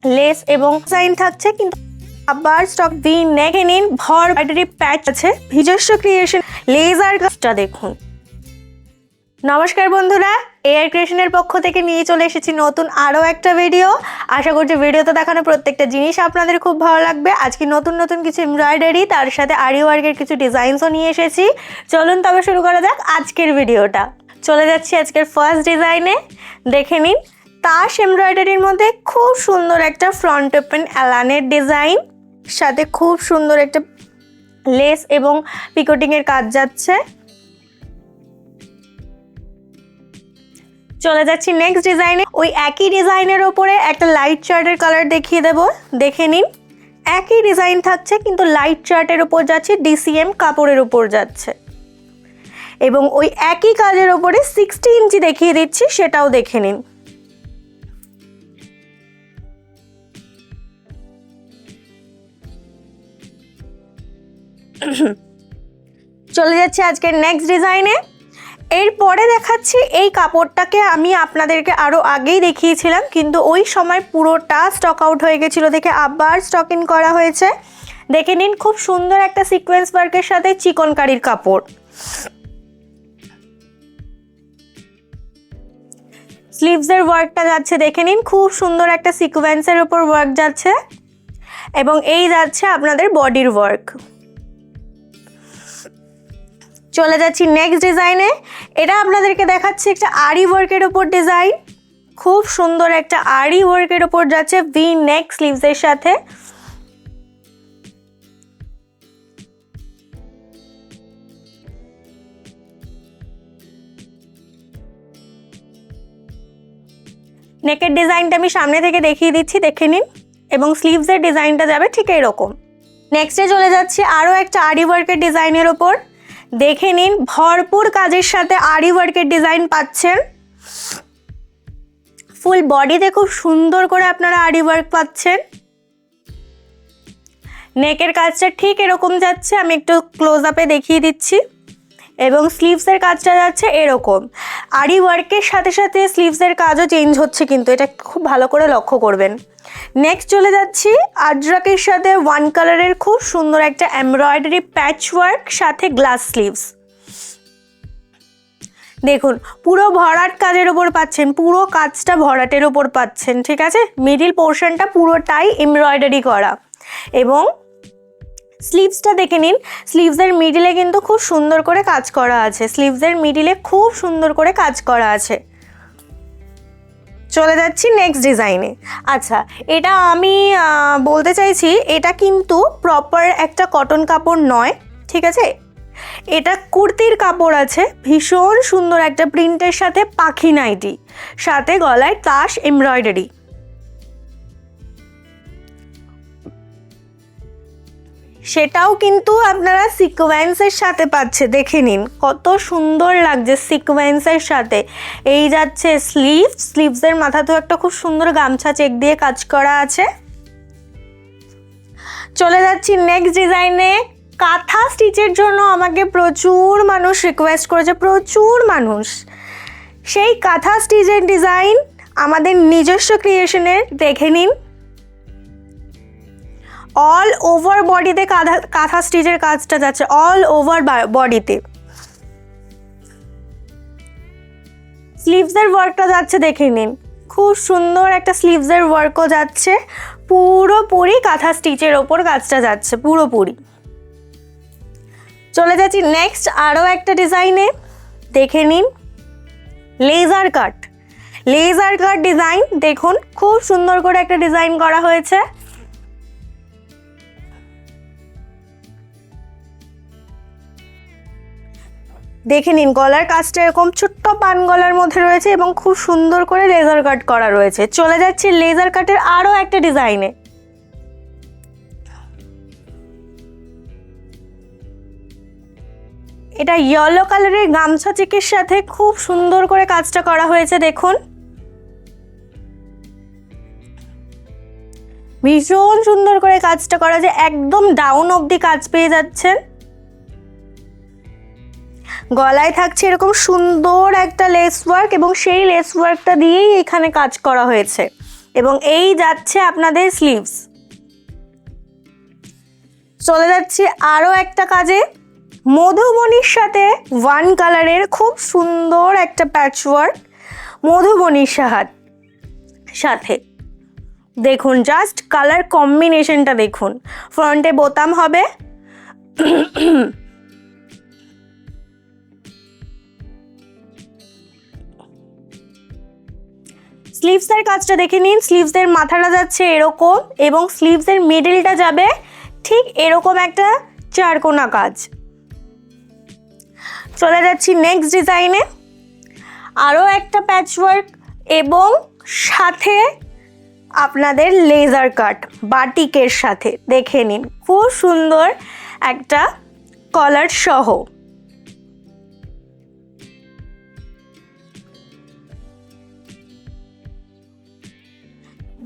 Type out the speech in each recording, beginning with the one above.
Less এবং design থাকছে, কিন্তু আবার স্টক ভি নেক নিন, ভর ব্যাটারি প্যাচ আছে, নিজস্ব ক্রিয়েশন লেজার কাজটা দেখুন। নমস্কার বন্ধুরা, এআর ক্রিয়েশনের পক্ষ থেকে নিয়ে চলে এসেছি নতুন আরও একটা ভিডিও। আশা করছি ভিডিওতে দেখানো প্রত্যেকটা জিনিস আপনাদের খুব ভালো লাগবে। আজকে নতুন নতুন কিছু এমব্রয়ডারি, তার সাথে আরি ওয়ার্কের কিছু ডিজাইনসও নিয়ে এসেছি। চলুন তবে শুরু করা যাক আজকের ভিডিওটা। চলে যাচ্ছি আজকের ফার্স্ট ডিজাইনে। দেখে নিন, তাস এমব্রয়ডারির মধ্যে খুব সুন্দর একটা ফ্রন্ট ওপেন অ্যালানের ডিজাইন, সাথে খুব সুন্দর একটা লেস এবং পিকোটিংয়ের কাজ যাচ্ছে। চলে যাচ্ছি নেক্সট ডিজাইনে। ওই একই ডিজাইনের ওপরে একটা লাইট চার্টের কালার দেখিয়ে দেব। দেখে নিন, একই ডিজাইন থাকছে, কিন্তু লাইট চার্টের ওপর যাচ্ছে, ডিসিএম কাপড়ের উপর যাচ্ছে, এবং ওই একই কাজের ওপরে 60 ইঞ্চি দেখিয়ে দিচ্ছি, সেটাও দেখে নিন। চলে যাচ্ছে আজকের নেক্সট ডিজাইনে। এরপরে দেখাচ্ছি এই কাপড়টাকে আমি আপনাদেরকে আরও আগেই দেখিয়েছিলাম, কিন্তু ওই সময় পুরোটা স্টক আউট হয়ে গেছিলো দেখে আবার স্টক ইন করা হয়েছে। দেখে নিন, খুব সুন্দর একটা সিকোয়েন্স ওয়ার্কের সাথে চিকনকারির কাপড়। স্লিভসের ওয়ার্কটা যাচ্ছে, দেখে নিন, খুব সুন্দর একটা সিকোয়েন্সের উপর ওয়ার্ক যাচ্ছে, এবং এই যাচ্ছে আপনাদের বডির ওয়ার্ক। চলে যাচ্ছি নেক্সট ডিজাইনে। এটা আপনাদেরকে দেখাচ্ছি একটা আরি ওয়ার্কের ওপর ডিজাইন। খুব সুন্দর একটা আরি ওয়ার্কের ওপর যাচ্ছে, ভি নেক স্লিভসের সাথে। নেকের ডিজাইনটা আমি সামনে থেকে দেখিয়ে দিচ্ছি, দেখে নিন, এবং স্লিভসের ডিজাইনটা যাবে ঠিক এরকম। নেক্সটে চলে যাচ্ছি আরও একটা আরি ওয়ার্কের ডিজাইনের ওপর। দেখে নিন, ভরপুর কাজের সাথে আরি ওয়ার্কের ডিজাইন পাচ্ছেন। ফুল বডিতে খুব সুন্দর করে আপনারা আরি ওয়ার্ক পাচ্ছেন। নেকের কাজটা ঠিক এরকম যাচ্ছে, আমি একটু ক্লোজ আপে দেখিয়ে দিচ্ছি, এবং স্লিভসের কাজটা যাচ্ছে এরকম। আরি ওয়ার্কের সাথে সাথে স্লিভসের কাজও চেঞ্জ হচ্ছে, কিন্তু এটা খুব ভালো করে লক্ষ্য করবেন। নেক্সট চলে যাচ্ছি আজরাকের সাথে ওয়ান কালারের খুব সুন্দর একটা এমব্রয়ডারি প্যাচ ওয়ার্ক, সাথে গ্লাস স্লিভস। দেখুন, পুরো ভরাট কাজের ওপর পাচ্ছেন, পুরো কাজটা ভরাটের ওপর পাচ্ছেন, ঠিক আছে। মিডিল পোর্শনটা পুরোটাই এমব্রয়ডারি করা, এবং স্লিভসটা দেখে নিন, স্লিভসের মিডিলে কিন্তু খুব সুন্দর করে কাজ করা আছে, স্লিভসের মিডিলে খুব সুন্দর করে কাজ করা আছে। চলে যাচ্ছি নেক্সট ডিজাইনে। আচ্ছা, এটা আমি বলতে চাইছি, এটা কিন্তু প্রপার একটা কটন কাপড় নয়, ঠিক আছে। এটা কুর্তির কাপড় আছে, ভীষণ সুন্দর একটা প্রিন্টের সাথে পাখি নাইটি, সাথে গলায় তাস এমব্রয়ডারি। সেটাও কিন্তু আপনারা সিকোয়েন্সের সাথে পাচ্ছে, দেখে নিন কত সুন্দর লাগছে সিকোয়েন্সের সাথে। এই যাচ্ছে স্লিভসের মাথাতেও একটা খুব সুন্দর গামছা চেক দিয়ে কাজ করা আছে। চলে যাচ্ছি নেক্সট ডিজাইনে। কাঁথা স্টিচের জন্য আমাকে প্রচুর মানুষ রিকোয়েস্ট করেছে, প্রচুর মানুষ। সেই কাঁথা স্টিচের ডিজাইন আমাদের নিজস্ব ক্রিয়েশনের, দেখে নিন, অল ওভার বডিতে কাঁথা স্টিচের কাজটা যাচ্ছে, অল ওভার বডিতে। স্লিভসের ওয়ার্কটা যাচ্ছে, দেখে নিন, খুব সুন্দর একটা স্লিভসের ওয়ার্কও যাচ্ছে, পুরোপুরি কাঁথা স্টিচের ওপর কাজটা যাচ্ছে পুরোপুরি। চলে যাচ্ছি নেক্সট আরও একটা ডিজাইনে। দেখে নিন, লেজার কাট ডিজাইন। দেখুন, খুব সুন্দর করে একটা ডিজাইন করা হয়েছে। দেখে নিন, গলার কাজটা এরকম ছোট্ট পান গলার মধ্যে রয়েছে, এবং খুব সুন্দর করে লেজার কাট করা রয়েছে। চলে যাচ্ছে লেজার কাটের আরও একটা ডিজাইনে। এটা ইয়েলো কালারের গামছা চেকের সাথে খুব সুন্দর করে কাজটা করা হয়েছে, দেখুন, ভীষণ সুন্দর করে কাজটা করা, যে একদম ডাউন অবধি কাজ পেয়ে যাচ্ছেন। গলায় থাকছে এরকম সুন্দর একটা লেস ওয়ার্ক, এবং সেই লেস ওয়ার্কটা দিয়েই এখানে কাজ করা হয়েছে। এবং এই যাচ্ছে আপনাদের স্লিভস। চলে যাচ্ছি আরও একটা কাজে, মধুবনির সাথে ওয়ান কালারের খুব সুন্দর একটা প্যাচওয়ার্ক মধুবনির সাথে। দেখুন জাস্ট কালার কম্বিনেশনটা দেখুন। ফ্রন্টে বোতাম হবে, স্লিভসের কাজটা দেখে নিন। স্লিভসের মাথাটা যাচ্ছে এরকম এবং স্লিভসের মিডলটা যাবে ঠিক এরকম একটা চারকোনা কাজ। চলে যাচ্ছি নেক্সট ডিজাইনে, আরও একটা প্যাচওয়ার্ক এবং সাথে আপনাদের লেজার কাট বাটিকের সাথে। দেখে নিন খুব সুন্দর একটা কলার সহ।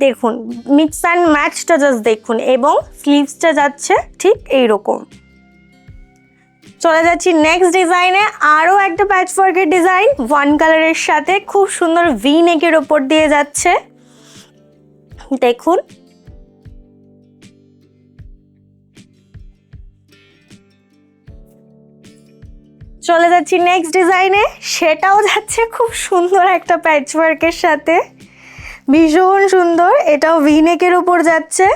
দেখুন মিক্স অ্যান্ড ম্যাচটা জাস্ট দেখুন এবং স্লিভসটা যাচ্ছে ঠিক এইরকম। চলে যাচ্ছি নেক্সট ডিজাইনে, আরও একটা প্যাচওয়ার্কের ডিজাইন ওয়ান কালারের সাথে খুব সুন্দর ভি নেকের ওপর দিয়ে যাচ্ছে। দেখুন চলে যাচ্ছি নেক্সট ডিজাইনে, সেটাও যাচ্ছে খুব সুন্দর একটা প্যাচওয়ার্কের সাথে, ভীষণ সুন্দর। এটাও ভি নেকের ওপর যাচ্ছে,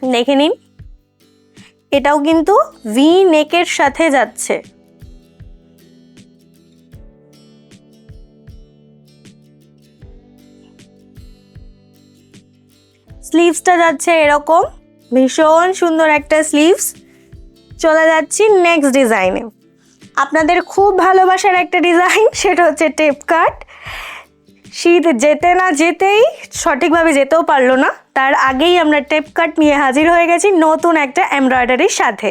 দেখে নিন এটাও কিন্তু ভি নেকের সাথে যাচ্ছে। স্লিভসটা যাচ্ছে এরকম, ভীষণ সুন্দর একটা স্লিভস। চলে যাচ্ছি নেক্সট ডিজাইনে, আপনাদের খুব ভালোবাসার একটা ডিজাইন, সেটা হচ্ছে টেপ কাট। শীত যেতে না যেতেই, সঠিকভাবে যেতেও পারলো না, তার আগেই আমরা টেপ কাট নিয়ে হাজির হয়ে গেছি নতুন একটা এমব্রয়ডারির সাথে।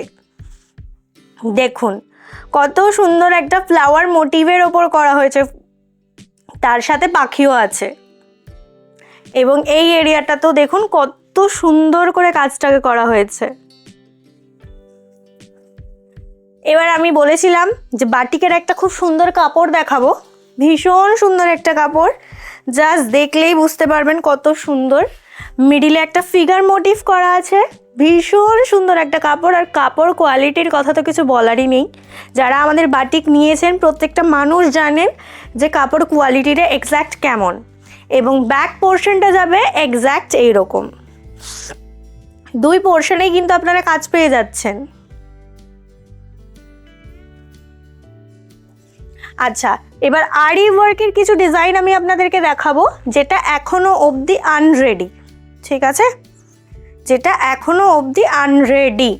দেখুন কত সুন্দর একটা ফ্লাওয়ার মোটিভের ওপর করা হয়েছে, তার সাথে পাখিও আছে এবং এই এরিয়াটাতেও দেখুন কত সুন্দর করে কাজটাকে করা হয়েছে। এবার আমি বলেছিলাম যে বাটিকের একটা খুব সুন্দর কাপড় দেখাবো, ভীষণ সুন্দর একটা কাপড়, জাস্ট দেখলেই বুঝতে পারবেন কত সুন্দর। মিডিলে একটা ফিগার মোটিভ করা আছে, ভীষণ সুন্দর একটা কাপড়। আর কাপড় কোয়ালিটির কথা তো কিছু বলারই নেই, যারা আমাদের বাটিক নিয়েছেন প্রত্যেকটা মানুষ জানেন যে কাপড় কোয়ালিটিটা এক্স্যাক্ট কেমন। এবং ব্যাক পোর্শনটা যাবে এক্স্যাক্ট এইরকম, দুই পোর্শনেই কিন্তু আপনারা কাজ পেয়ে যাচ্ছেন। আচ্ছা, এবার আরি ওয়ার্কের কিছু ডিজাইন আমি আপনাদেরকে দেখাবো, যেটা এখনো অবধি আনরেডি। ঠিক আছে, যেটা এখনো অবধি আনরেডি।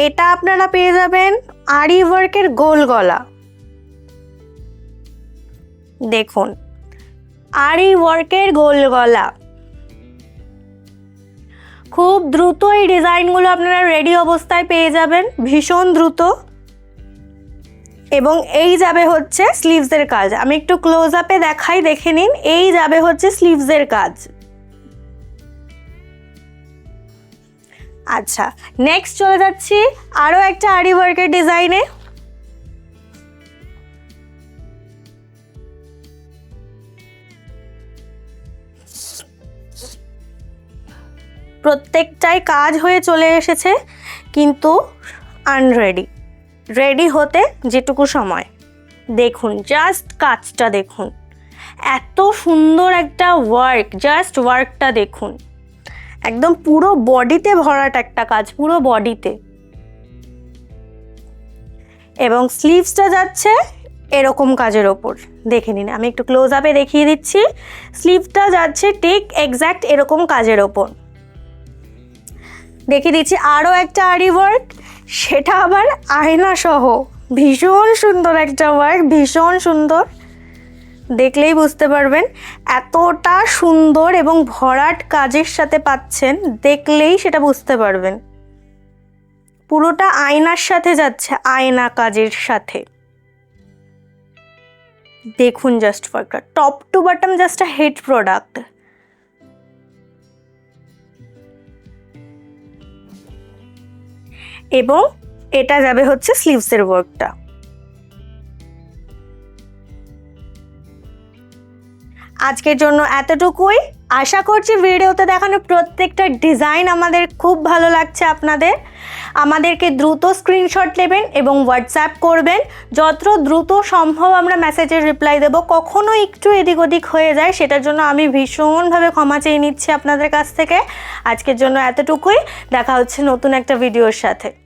এটা আপনারা পেয়ে যাবেন আরি ওয়ার্কের গোল গলা। দেখুন আরি ওয়ার্কের গোল গলা, খুব দ্রুত এই ডিজাইনগুলো আপনারা রেডি অবস্থায় পেয়ে যাবেন, ভীষণ দ্রুত। এবং এই যাবে হচ্ছে স্লিভসের কাজ, আমি একটু ক্লোজ আপে দেখাই, দেখে নিন। এই যাবে হচ্ছে স্লিভসের কাজ। আচ্ছা, নেক্সট চলে যাচ্ছি আরও একটা আরি ওয়ার্কের ডিজাইনে। প্রত্যেকটাই কাজ হয়ে চলে এসেছে, কিন্তু আনরেডি, রেডি হতে যেটুকু সময়। দেখুন জাস্ট কাজটা দেখুন, এত সুন্দর একটা ওয়ার্ক, জাস্ট ওয়ার্কটা দেখুন, একদম পুরো বডিতে ভরাট একটা কাজ, পুরো বডিতে। এবং স্লিভসটা যাচ্ছে এরকম কাজের ওপর, দেখে নিন, আমি একটু ক্লোজ আপে দেখিয়ে দিচ্ছি। স্লিভটা যাচ্ছে ঠিক এক্স্যাক্ট এরকম কাজের ওপর। দেখিয়ে দিচ্ছি আরও একটা আরি ওয়ার্ক, সেটা আবার আয়না সহ, ভীষণ সুন্দর একটা ওয়ার্ক, ভীষণ সুন্দর, দেখলেই বুঝতে পারবেন এতটা সুন্দর এবং ভরাট কাজের সাথে পাচ্ছেন, দেখলেই সেটা বুঝতে পারবেন। পুরোটা আয়নার সাথে যাচ্ছে, আয়না কাজের সাথে। দেখুন জাস্ট ওয়ার্কটা, top to bottom just a hit product. এবং এটা যাবে হচ্ছে স্লিভসের ওয়ার্কটা। আজকের জন্য এতটুকুই। আশা করছি ভিডিওতে দেখানো প্রত্যেকটা ডিজাইন আমাদের খুব ভালো লাগছে আপনাদের। আমাদেরকে দ্রুত স্ক্রিনশট নেবেন এবং হোয়াটসঅ্যাপ করবেন। যত দ্রুত সম্ভব আমরা মেসেজের রিপ্লাই দেব। কখনো একটু এদিক ওদিক হয়ে যায়, সেটার জন্য আমি ভীষণভাবে ক্ষমা চেয়ে নিচ্ছি আপনাদের কাছ থেকে। আজকের জন্য এতটুকুই। দেখা হচ্ছে নতুন একটা ভিডিওর সাথে।